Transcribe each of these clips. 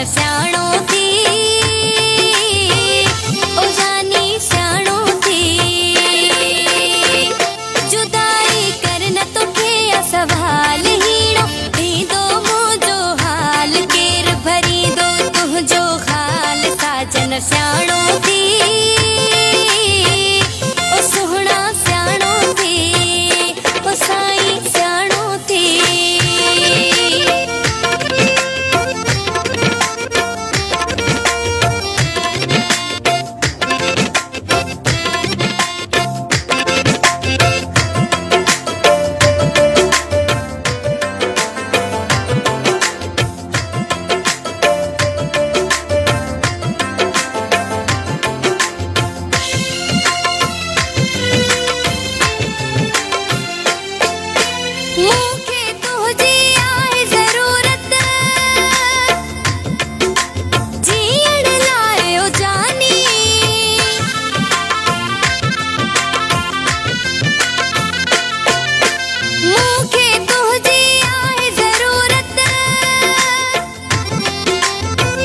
साजन स्याणो थी ओ जानी स्याणो थी जुदाई करन तोखे सवाल हीणो दीदो मुझो हाल केर भरी दो तुझो हाल साजन स्याणो थी ओ सोहणा स्याणो थी ओ साईं स्याणो थी मूंखे तुझी आहे ज़रूरत जीअण लाइ ओ जानी मूंखे तुझी आहे ज़रूरत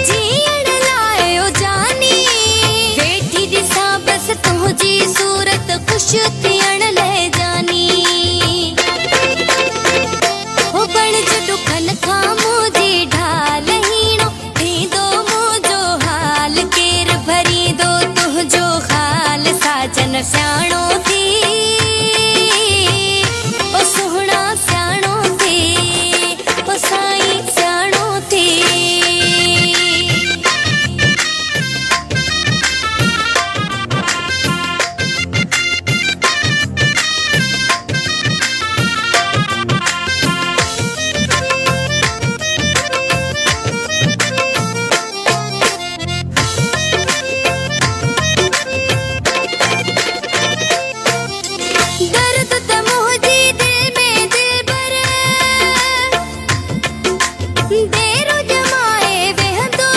जीअण लाइ ओ जानी वेठी ॾिसां बसि तुंहिंजी सूरत ख़ुशि थियण लाइ जानी दुखन खां मुझी ढाल हीणो दीदो मुझो हाल केर भरी दो तुझो हाल साजन स्याणो थी ओ सोहणा स्याणो थी ओ साईं स्याणो थी दर्द त मुझी दिल में दिलबर देरो जमाए वेहंदो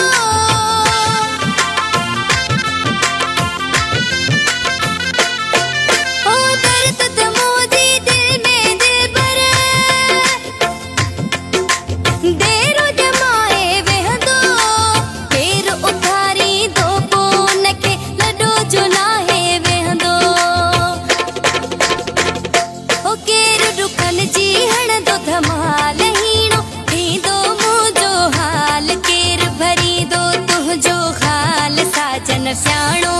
ओ दर्द त मुझी दिल में दिलबर देरो जमाए वेहंदो केर उथारी दो पोन के लडो जो नाहे वेहंदो ओ केर दुखन जी हणंदो धमाल हीणो दीदो मुझो हाल केर भरी दो तुझो हाल साजन स्याणो